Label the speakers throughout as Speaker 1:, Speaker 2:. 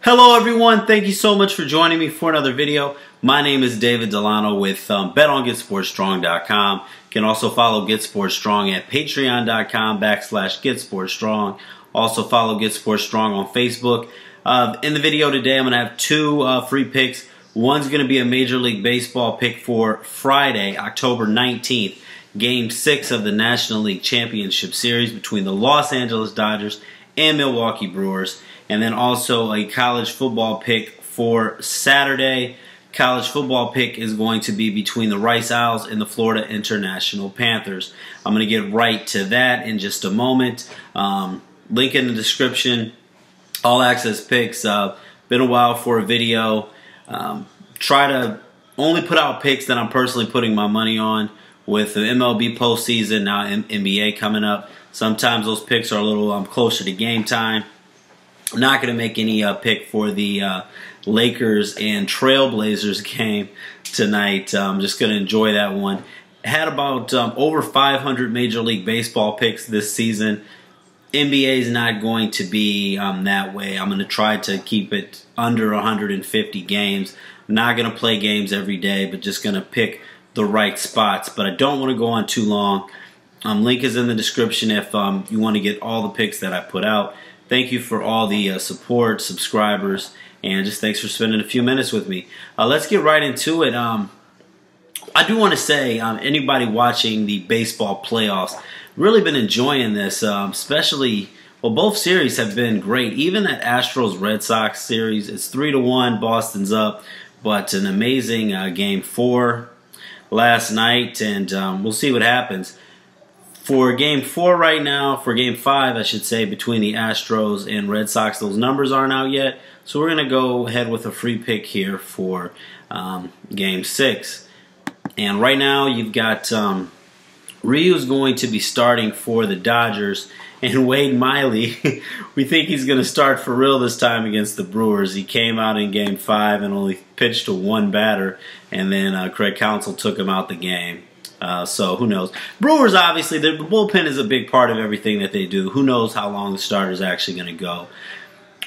Speaker 1: Hello everyone, thank you so much for joining me for another video. My name is David Delano with BetOnGetSportsStrong.com. You can also follow Get Sports Strong at Patreon.com/GetSportsStrong. Also follow Get Sports Strong on Facebook. In the video today, I'm going to have two free picks. One's going to be a Major League Baseball pick for Friday, October 19th, Game 6 of the National League Championship Series between the Los Angeles Dodgers and Milwaukee Brewers. And then also a college football pick for Saturday. College football pick is going to be between the Rice Owls and the Florida International Panthers. I'm going to get right to that in just a moment. Link in the description. All access picks. Been a while for a video. Try to only put out picks that I'm personally putting my money on. With the MLB postseason, now NBA coming up, sometimes those picks are a little closer to game time. I'm not going to make any pick for the Lakers and Trailblazers game tonight. I'm just going to enjoy that one. Had about over 500 Major League Baseball picks this season. NBA is not going to be that way. I'm going to try to keep it under 150 games. I'm not going to play games every day, but just going to pick the right spots. But I don't want to go on too long. Link is in the description if you want to get all the picks that I put out. Thank you for all the support, subscribers, and just thanks for spending a few minutes with me. Let's get right into it. I do want to say, anybody watching the baseball playoffs, really been enjoying this, especially, well, both series have been great. Even that Astros-Red Sox series, it's 3-1, Boston's up, but an amazing Game 4 last night, and we'll see what happens. For Game 4 right now, for Game 5, I should say, between the Astros and Red Sox, those numbers aren't out yet. So we're going to go ahead with a free pick here for Game 6. And right now, you've got Ryu's going to be starting for the Dodgers. And Wade Miley, we think he's going to start for real this time against the Brewers. He came out in Game 5 and only pitched to one batter. And then Craig Counsell took him out the game. So who knows? Brewers, obviously, the bullpen is a big part of everything that they do. Who knows how long the starter is actually going to go.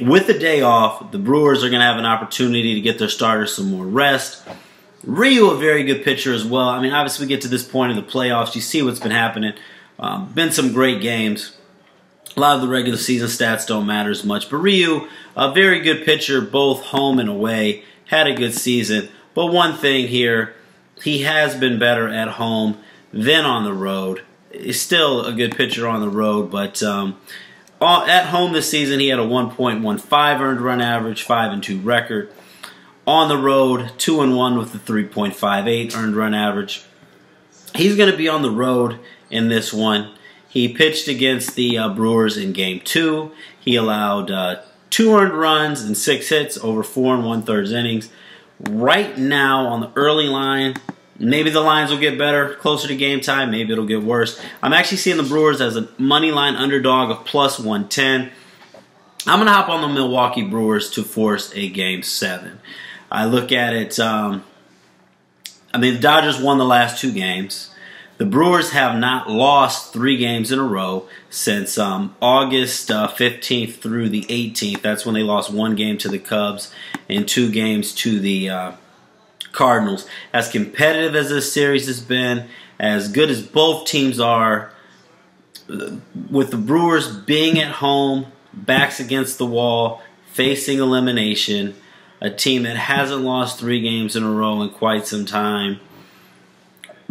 Speaker 1: With the day off, the Brewers are going to have an opportunity to get their starters some more rest. Ryu, a very good pitcher as well. I mean, obviously, we get to this point in the playoffs. You see what's been happening. Been some great games. A lot of the regular season stats don't matter as much. But Ryu, a very good pitcher, both home and away. Had a good season. But one thing here, he has been better at home than on the road. He's still a good pitcher on the road, but at home this season he had a 1.15 earned run average, 5-2 record. On the road, 2-1 with the 3.58 earned run average. He's going to be on the road in this one. He pitched against the Brewers in Game 2. He allowed 2 earned runs and 6 hits over 4 1/3 innings. Right now on the early line, maybe the lines will get better closer to game time. Maybe it'll get worse. I'm actually seeing the Brewers as a money line underdog of +110. I'm going to hop on the Milwaukee Brewers to force a Game 7. I look at it, I mean, the Dodgers won the last 2 games. The Brewers have not lost 3 games in a row since August 15th through the 18th. That's when they lost 1 game to the Cubs and 2 games to the Cardinals. As competitive as this series has been, as good as both teams are, with the Brewers being at home, backs against the wall, facing elimination, a team that hasn't lost 3 games in a row in quite some time,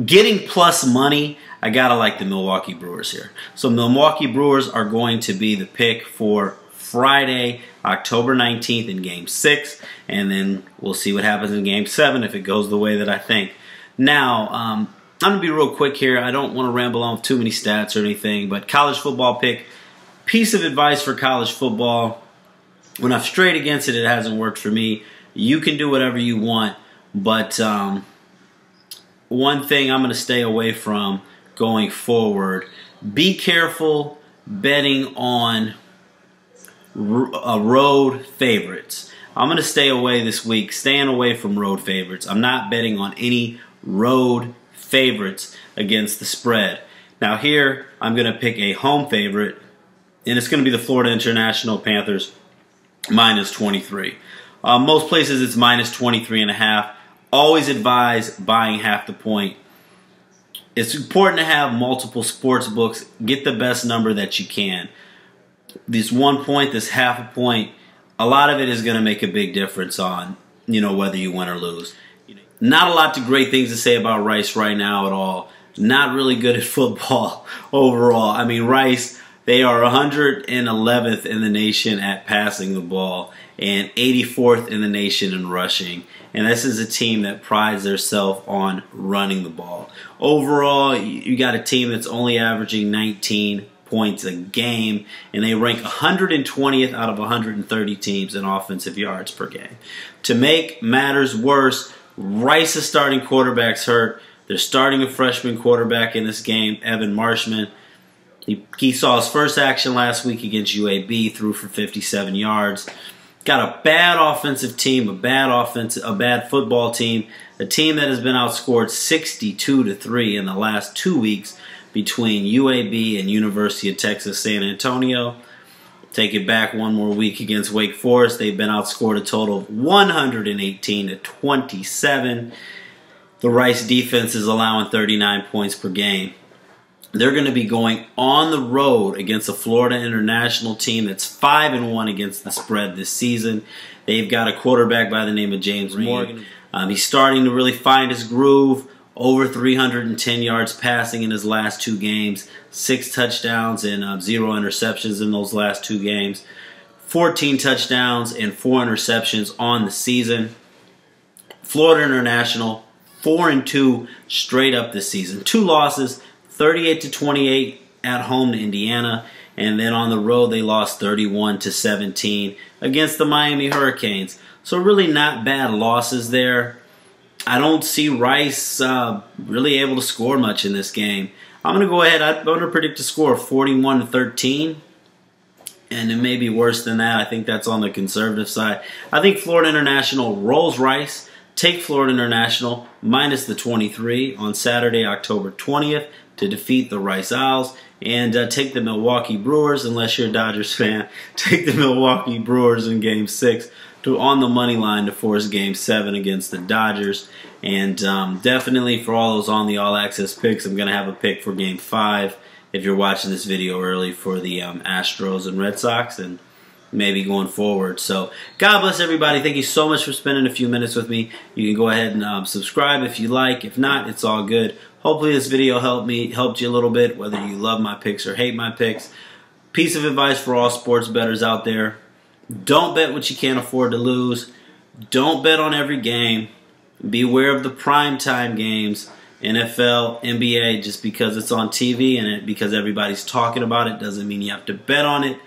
Speaker 1: getting plus money, I gotta like the Milwaukee Brewers here. So Milwaukee Brewers are going to be the pick for Friday, October 19th in Game 6, and then we'll see what happens in Game 7 if it goes the way that I think. Now, I'm going to be real quick here. I don't want to ramble on with too many stats or anything, but college football pick, piece of advice for college football. When I've strayed against it, it hasn't worked for me. You can do whatever you want, but one thing I'm going to stay away from going forward, be careful betting on road favorites. I'm going to stay away this week, staying away from road favorites. I'm not betting on any road favorites against the spread. Now here, I'm going to pick a home favorite, and it's going to be the Florida International Panthers. minus 23. Most places it's minus 23.5. Always advise buying half the point. It's important to have multiple sports books. Get the best number that you can. This 1 point, this half a point, a lot of it is going to make a big difference on, whether you win or lose. Not a lot of great things to say about Rice right now at all. Not really good at football overall. I mean, Rice, they are 111th in the nation at passing the ball and 84th in the nation in rushing. And this is a team that prides themselves on running the ball. Overall, you got a team that's only averaging 19 points a game, and they rank 120th out of 130 teams in offensive yards per game. To make matters worse, Rice's starting quarterback's hurt. They're starting a freshman quarterback in this game, Evan Marshman. He saw his first action last week against UAB, threw for 57 yards. Got a bad offensive team, a bad football team, a team that has been outscored 62-3 in the last 2 weeks between UAB and University of Texas San Antonio. Take it back one more week against Wake Forest. They've been outscored a total of 118-27. The Rice defense is allowing 39 points per game. They're going to be going on the road against a Florida International team that's 5-1 against the spread this season. They've got a quarterback by the name of James Morgan. He's starting to really find his groove. Over 310 yards passing in his last 2 games. 6 touchdowns and 0 interceptions in those last 2 games. 14 touchdowns and 4 interceptions on the season. Florida International, 4-2 straight up this season. 2 losses. 38-28 at home to Indiana, and then on the road they lost 31-17 against the Miami Hurricanes. So really not bad losses there. I don't see Rice really able to score much in this game. I'm going to go ahead. I'm going to predict a score of 41-13, and it may be worse than that. I think that's on the conservative side. I think Florida International rolls Rice. Take Florida International minus the 23 on Saturday, October 20th. To defeat the Rice Owls, and take the Milwaukee Brewers, unless you're a Dodgers fan. Take the Milwaukee Brewers in Game 6 on the money line to force Game 7 against the Dodgers. And definitely for all those on the All Access picks, I'm going to have a pick for Game 5 if you're watching this video early for the Astros and Red Sox, and maybe going forward. So God bless everybody. Thank you so much for spending a few minutes with me. You can go ahead and subscribe if you like. If not, it's all good. Hopefully this video helped you a little bit, whether you love my picks or hate my picks. Piece of advice for all sports bettors out there. Don't bet what you can't afford to lose. Don't bet on every game. Beware of the primetime games. NFL, NBA, just because it's on TV and because everybody's talking about it doesn't mean you have to bet on it.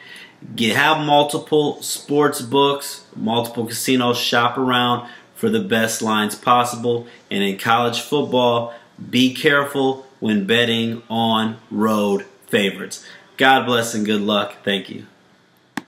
Speaker 1: Have multiple sports books, multiple casinos, shop around for the best lines possible. And in college football, be careful when betting on road favorites. God bless and good luck. Thank you.